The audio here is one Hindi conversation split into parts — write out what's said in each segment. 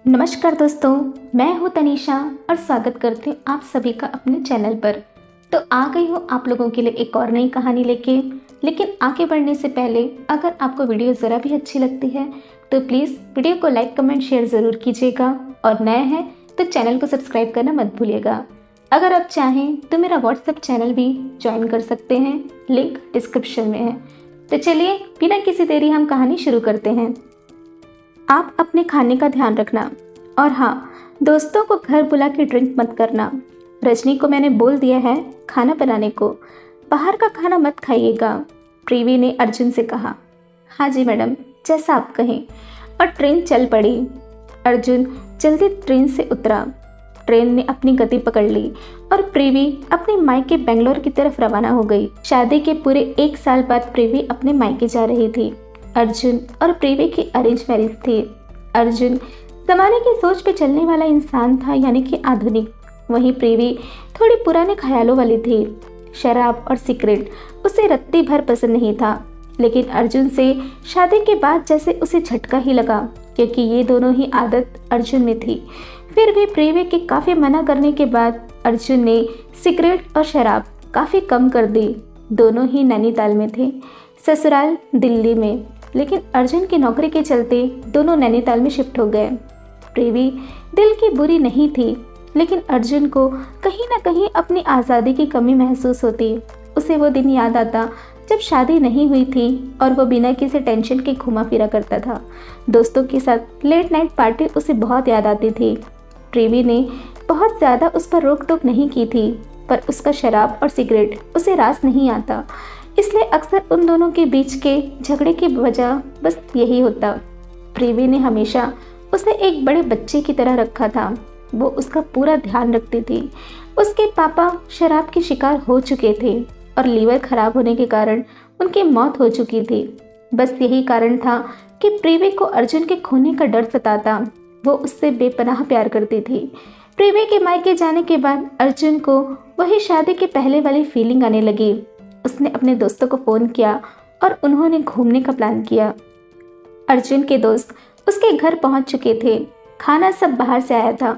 नमस्कार दोस्तों, मैं हूं तनीषा और स्वागत करती हूं आप सभी का अपने चैनल पर। तो आ गई हूं आप लोगों के लिए एक और नई कहानी लेके। लेकिन आगे बढ़ने से पहले अगर आपको वीडियो ज़रा भी अच्छी लगती है तो प्लीज़ वीडियो को लाइक कमेंट शेयर ज़रूर कीजिएगा और नए हैं तो चैनल को सब्सक्राइब करना मत भूलिएगा। अगर आप चाहें तो मेरा व्हाट्सएप चैनल भी ज्वाइन कर सकते हैं, लिंक डिस्क्रिप्शन में है। तो चलिए बिना किसी देरी हम कहानी शुरू करते हैं। आप अपने खाने का ध्यान रखना और हाँ, दोस्तों को घर बुला के ड्रिंक मत करना। रजनी को मैंने बोल दिया है खाना बनाने को, बाहर का खाना मत खाइएगा, प्रीवी ने अर्जुन से कहा। हाँ जी मैडम, जैसा आप कहें। और ट्रेन चल पड़ी। अर्जुन जल्दी ट्रेन से उतरा। ट्रेन ने अपनी गति पकड़ ली और प्रीवी अपने मायके बेंगलोर की तरफ रवाना हो गई। शादी के पूरे 1 साल बाद प्रीवी अपने मायके जा रही थी। अर्जुन और प्रीवी की अरेंज मैरिज थी। अर्जुन ज़माने की सोच पे चलने वाला इंसान था, यानी कि आधुनिक। वहीं प्रीवी थोड़ी पुराने ख्यालों वाली थी। शराब और सिगरेट उसे रत्ती भर पसंद नहीं था, लेकिन अर्जुन से शादी के बाद जैसे उसे झटका ही लगा, क्योंकि ये दोनों ही आदत अर्जुन में थी। फिर भी प्रीवी के काफ़ी मना करने के बाद अर्जुन ने सिगरेट और शराब काफ़ी कम कर दी। दोनों ही नैनीताल में थे, ससुराल दिल्ली में, लेकिन अर्जुन की नौकरी के चलते दोनों नैनीताल में शिफ्ट हो गए। प्रीवी दिल की बुरी नहीं थी, लेकिन अर्जुन को कहीं ना कहीं अपनी आज़ादी की कमी महसूस होती। उसे वो दिन याद आता जब शादी नहीं हुई थी और वो बिना किसी टेंशन के घुमा फिरा करता था। दोस्तों के साथ लेट नाइट पार्टी उसे बहुत याद आती थी। प्रीवी ने बहुत ज़्यादा उस पर रोक टोक नहीं की थी, पर उसका शराब और सिगरेट उसे रास नहीं आता, इसलिए अक्सर उन दोनों के बीच के झगड़े की वजह बस यही होता। प्रीवी ने हमेशा उसे एक बड़े बच्चे की तरह रखा था। वो उसका पूरा ध्यान रखती थी। उसके पापा शराब के शिकार हो चुके थे और लीवर खराब होने के कारण उनकी मौत हो चुकी थी। बस यही कारण था कि प्रीवी को अर्जुन के खोने का डर सताता। वो उससे बेपनाह प्यार करती थी। प्रीवी के मायके जाने के बाद अर्जुन को वही शादी के पहले वाली फीलिंग आने लगी। उसने अपने दोस्तों को फ़ोन किया और उन्होंने घूमने का प्लान किया। अर्जुन के दोस्त उसके घर पहुंच चुके थे। खाना सब बाहर से आया था,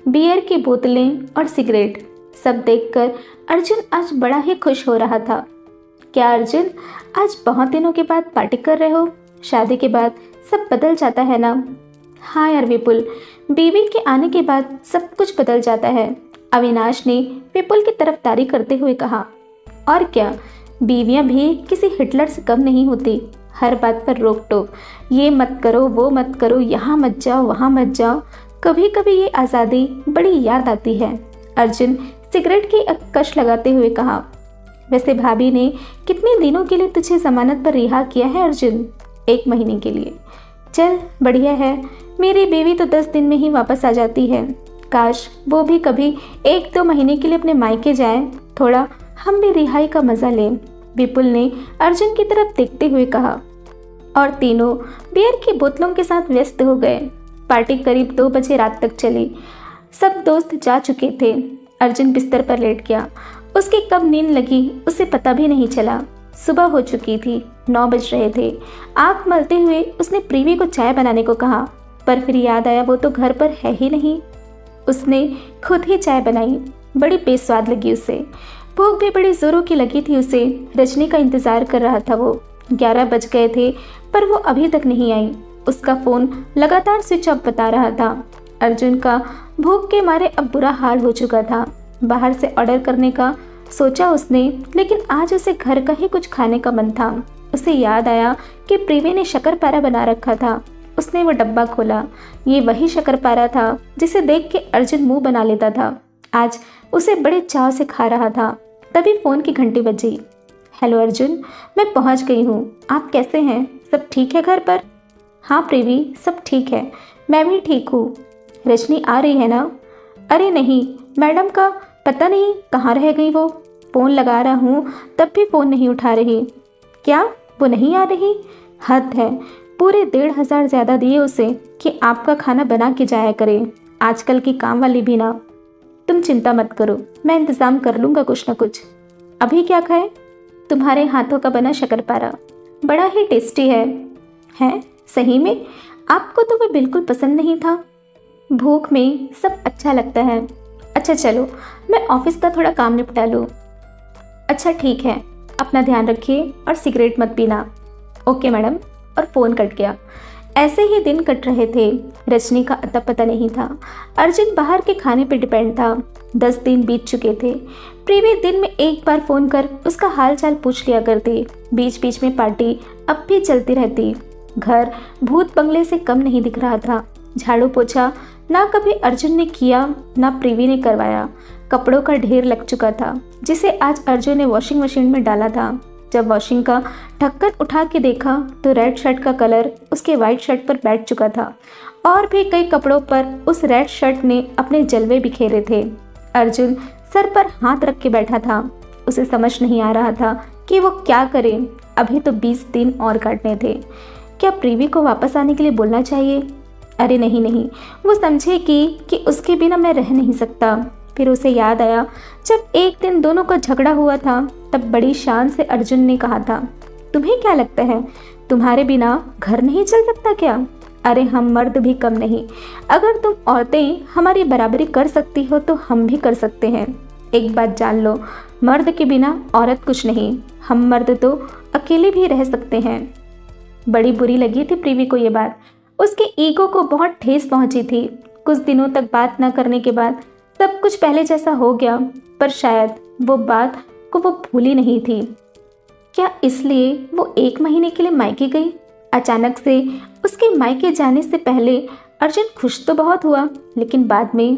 बियर की बोतलें और सिगरेट। सब देखकर अर्जुन आज बड़ा ही खुश हो रहा था। क्या अर्जुन, आज बहुत दिनों के बाद पार्टी कर रहे हो? शादी के बाद सब बदल जाता है ना? हाँ यार विपुल, बीवी के आने के बाद सब कुछ बदल जाता है, अविनाश ने विपुल की तरफदारी करते हुए कहा। और क्या, बीवियां भी किसी हिटलर से कम नहीं होती। हर बात पर रोक टोक, ये मत करो, वो मत करो, यहाँ मत जाओ, वहाँ मत जाओ। कभी कभी ये आज़ादी बड़ी याद आती है। अर्जुन सिगरेट की कश लगाते हुए कहा। वैसे भाभी ने कितने दिनों के लिए तुझे जमानत पर रिहा किया है अर्जुन? 1 महीने के लिए। चल बढ़िया है, मेरी बीवी तो 10 दिन में ही वापस आ जाती है। काश वो भी कभी 1-2 महीने के लिए अपने मायके जाए, थोड़ा हम भी रिहाई का मज़ा लें, विपुल ने अर्जुन की तरफ देखते हुए कहा। और तीनों बियर की बोतलों के साथ व्यस्त हो गए। पार्टी करीब 2 बजे रात तक चली। सब दोस्त जा चुके थे। अर्जुन बिस्तर पर लेट गया। उसकी कब नींद लगी उसे पता भी नहीं चला। सुबह हो चुकी थी, 9 बज रहे थे। आँख मलते हुए उसने प्रीवी को चाय बनाने को कहा, पर फिर याद आया वो तो घर पर है ही नहीं। उसने खुद ही चाय बनाई। बड़ी बेस्वाद लगी उसे। भूख भी बड़ी जोरों की लगी थी उसे। रजनी का इंतज़ार कर रहा था वो। 11 बज गए थे, पर वो अभी तक नहीं आई। उसका फ़ोन लगातार स्विच ऑफ बता रहा था। अर्जुन का भूख के मारे अब बुरा हाल हो चुका था। बाहर से ऑर्डर करने का सोचा उसने, लेकिन आज उसे घर का ही कुछ खाने का मन था। उसे याद आया कि प्रीवी ने शक्करपारा बना रखा था। उसने वो डब्बा खोला। ये वही शक्करपारा था जिसे देख के अर्जुन मुँह बना लेता था। आज उसे बड़े चाव से खा रहा था। तभी फ़ोन की घंटी बजी। हेलो अर्जुन, मैं पहुंच गई हूँ। आप कैसे हैं? सब ठीक है घर पर? हाँ प्रीवी, सब ठीक है, मैं भी ठीक हूँ। रजनी आ रही है ना? अरे नहीं, मैडम का पता नहीं कहाँ रह गई वो। फ़ोन लगा रहा हूँ तब भी फ़ोन नहीं उठा रही। क्या वो नहीं आ रही? हद है, पूरे 1,500 ज़्यादा दिए उसे कि आपका खाना बना के जाया करें। आजकल की काम वाली भी ना। तुम चिंता मत करो, मैं इंतज़ाम कर लूँगा कुछ ना कुछ। अभी क्या खाएं? तुम्हारे हाथों का बना शक्करपारा बड़ा ही टेस्टी है। हैं? सही में? आपको तो वो बिल्कुल पसंद नहीं था। भूख में सब अच्छा लगता है। अच्छा चलो, मैं ऑफिस का थोड़ा काम निपटा लूँ। अच्छा ठीक है, अपना ध्यान रखिए और सिगरेट मत पीना। Okay madam. और फ़ोन कट गया। ऐसे ही दिन कट रहे थे। रजनी का अता पता नहीं था। अर्जुन बाहर के खाने पर डिपेंड था। 10 दिन बीत चुके थे। प्रीवी दिन में एक बार फ़ोन कर उसका हाल चाल पूछ लिया करती। बीच बीच में पार्टी अब भी चलती रहती। घर भूत बंगले से कम नहीं दिख रहा था। झाड़ू पोछा ना कभी अर्जुन ने किया ना प्रीवी ने करवाया। कपड़ों का ढेर लग चुका था जिसे आज अर्जुन ने वॉशिंग मशीन में डाला था। जब वॉशिंग का ढक्कन उठा के देखा तो रेड शर्ट का कलर उसके वाइट शर्ट पर बैठ चुका था और भी कई कपड़ों पर उस रेड शर्ट ने अपने जलवे बिखेरे थे। अर्जुन सर पर हाथ रख के बैठा था। उसे समझ नहीं आ रहा था कि वो क्या करे। अभी तो 20 दिन और काटने थे। क्या प्रीवी को वापस आने के लिए बोलना चाहिए? अरे नहीं नहीं, वो समझेगी कि उसके बिना मैं रह नहीं सकता। फिर उसे याद आया जब एक दिन दोनों का झगड़ा हुआ था तब बड़ी शान से अर्जुन ने कहा था, तुम्हें क्या लगता है तुम्हारे बिना घर नहीं चल सकता क्या? अरे हम मर्द भी कम नहीं। अगर तुम औरतें हमारी बराबरी कर सकती हो तो हम भी कर सकते हैं। एक बात जान लो, मर्द के बिना औरत कुछ नहीं। हम मर्द तो अकेले भी रह सकते हैं। बड़ी बुरी लगी थी प्रीवी को ये बात। उसके ईगो को बहुत ठेस पहुंची थी। कुछ दिनों तक बात न करने के बाद सब कुछ पहले जैसा हो गया, पर शायद वो बात को वो भूली नहीं थी। क्या इसलिए वो 1 महीने के लिए मायके गई? अचानक से उसके मायके जाने से पहले अर्जुन खुश तो बहुत हुआ, लेकिन बाद में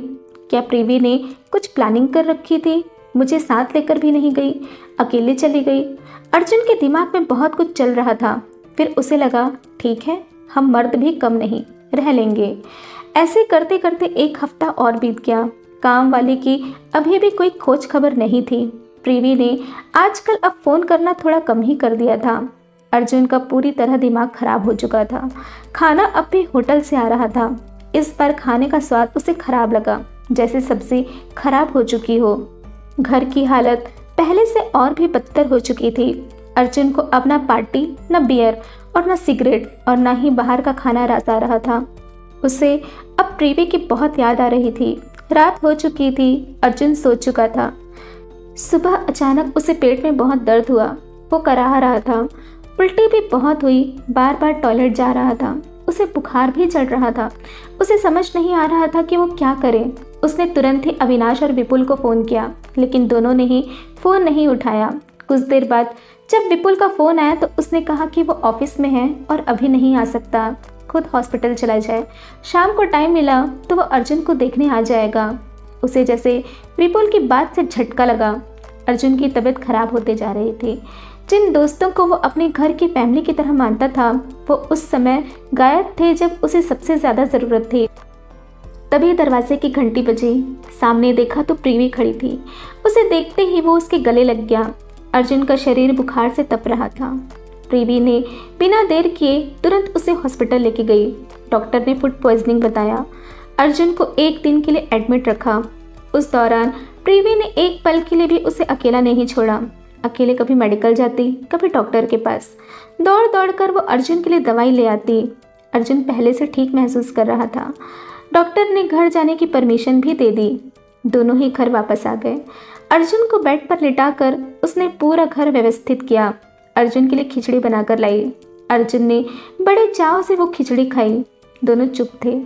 क्या प्रीवी ने कुछ प्लानिंग कर रखी थी? मुझे साथ लेकर भी नहीं गई, अकेले चली गई। अर्जुन के दिमाग में बहुत कुछ चल रहा था। फिर उसे लगा ठीक है, हम मर्द भी कम नहीं, रह लेंगे। ऐसे करते करते 1 हफ्ता और बीत गया। काम वाले की अभी भी कोई खोज खबर नहीं थी। प्रीवी ने आजकल अब फ़ोन करना थोड़ा कम ही कर दिया था। अर्जुन का पूरी तरह दिमाग खराब हो चुका था। खाना अब भी होटल से आ रहा था। इस बार खाने का स्वाद उसे खराब लगा, जैसे सब्जी खराब हो चुकी हो। घर की हालत पहले से और भी बदतर हो चुकी थी। अर्जुन को अब ना पार्टी, न बियर और न सिगरेट और ना ही बाहर का खाना रास आ रहा था। उसे अब प्रीवी की बहुत याद आ रही थी। रात हो चुकी थी। अर्जुन सो चुका था। सुबह अचानक उसे पेट में बहुत दर्द हुआ। वो कराह रहा था। उल्टी भी बहुत हुई। बार बार टॉयलेट जा रहा था। उसे बुखार भी चढ़ रहा था। उसे समझ नहीं आ रहा था कि वो क्या करे। उसने तुरंत ही अविनाश और विपुल को फ़ोन किया, लेकिन दोनों ने ही फ़ोन नहीं उठाया। कुछ देर बाद जब विपुल का फ़ोन आया तो उसने कहा कि वो ऑफिस में है और अभी नहीं आ सकता, खुद हॉस्पिटल चला जाए। शाम को टाइम मिला तो वो अर्जुन को देखने आ जाएगा। उसे जैसे विपुल की बात से झटका लगा। अर्जुन की तबीयत खराब होते जा रही थी। जिन दोस्तों को वो अपने घर की फैमिली की तरह मानता था वो उस समय गायब थे जब उसे सबसे ज़्यादा ज़रूरत थी। तभी दरवाजे की घंटी बजी। सामने देखा तो प्रीवी खड़ी थी। उसे देखते ही वो उसके गले लग गया। अर्जुन का शरीर बुखार से तप रहा था। प्रीवी ने बिना देर किए तुरंत उसे हॉस्पिटल लेके गई। डॉक्टर ने फूड पॉइजनिंग बताया। अर्जुन को 1 दिन के लिए एडमिट रखा। उस दौरान प्रीवी ने एक पल के लिए भी उसे अकेला नहीं छोड़ा। अकेले कभी मेडिकल जाती, कभी डॉक्टर के पास। दौड़ दौड़ कर वो अर्जुन के लिए दवाई ले आती। अर्जुन पहले से ठीक महसूस कर रहा था। डॉक्टर ने घर जाने की परमिशन भी दे दी। दोनों ही घर वापस आ गए। अर्जुन को बेड पर लिटाकर उसने पूरा घर व्यवस्थित किया। अर्जुन के लिए खिचड़ी बनाकर लाई। अर्जुन ने बड़े चाव से वो खिचड़ी खाई। दोनों चुप थे।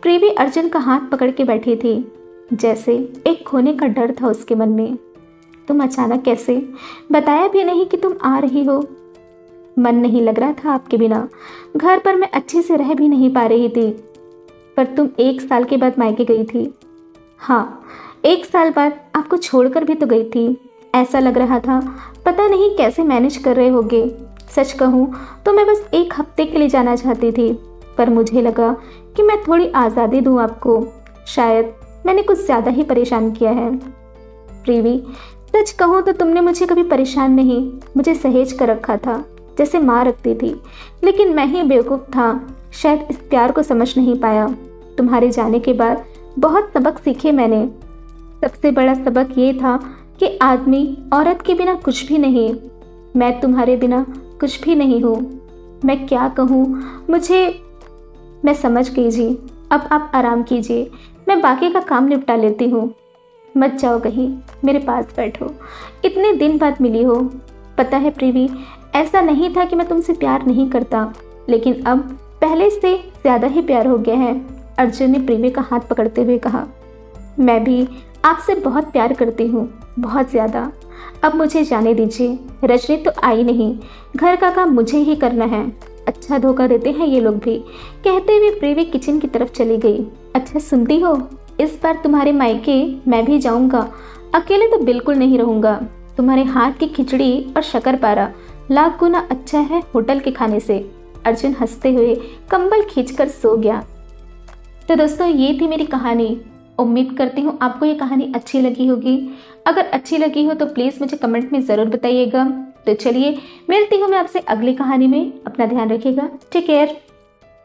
प्रीवी अर्जुन का हाथ पकड़ के बैठी थी, जैसे एक खोने का डर था उसके मन में। तुम अचानक कैसे? बताया भी नहीं कि तुम आ रही हो। मन नहीं लग रहा था आपके बिना। घर पर मैं अच्छे से रह भी नहीं पा रही थी। पर तुम 1 साल के बाद मायके गई थी। हाँ, 1 साल बाद आपको छोड़कर भी तो गई थी। ऐसा लग रहा था पता नहीं कैसे मैनेज कर रहे होगे। सच कहूँ तो मैं बस 1 हफ्ते के लिए जाना चाहती थी, पर मुझे लगा कि मैं थोड़ी आज़ादी दूँ आपको। शायद मैंने कुछ ज़्यादा ही परेशान किया है। प्रीवी, सच कहूँ तो तुमने मुझे कभी परेशान नहीं, मुझे सहेज कर रखा था जैसे माँ रखती थी। लेकिन मैं ही बेवकूफ़ था, शायद इस प्यार को समझ नहीं पाया। तुम्हारे जाने के बाद बहुत सबक सीखे मैंने। सबसे बड़ा सबक ये था कि आदमी औरत के बिना कुछ भी नहीं। मैं तुम्हारे बिना कुछ भी नहीं हूँ। मैं क्या कहूँ, मैं समझ गई जी। अब आप आराम कीजिए, मैं बाकी का काम निपटा लेती हूँ। मत जाओ कहीं, मेरे पास बैठो, इतने दिन बाद मिली हो। पता है प्रीवी, ऐसा नहीं था कि मैं तुमसे प्यार नहीं करता, लेकिन अब पहले से ज़्यादा ही प्यार हो गया है। अर्जुन ने प्रीवी का हाथ पकड़ते हुए कहा, मैं भी आपसे बहुत प्यार करती हूँ, बहुत ज़्यादा। अब मुझे जाने दीजिए, रजनी तो आई नहीं, घर का काम मुझे ही करना है। अच्छा धोखा देते हैं ये लोग भी, कहते हुए प्रीवी किचन की तरफ चली गई। अच्छा सुनती हो, इस बार तुम्हारे मायके मैं भी जाऊंगा, अकेले तो बिल्कुल नहीं रहूंगा। तुम्हारे हाथ की खिचड़ी और शक्करपारा लाख गुना अच्छा है होटल के खाने से। अर्जुन हंसते हुए कंबल खींचकर सो गया। तो दोस्तों, ये थी मेरी कहानी। उम्मीद करती हूँ आपको ये कहानी अच्छी लगी होगी। अगर अच्छी लगी हो तो प्लीज़ मुझे कमेंट में ज़रूर बताइएगा। तो चलिए, मिलती हूँ मैं आपसे अगली कहानी में। अपना ध्यान रखिएगा। Take care.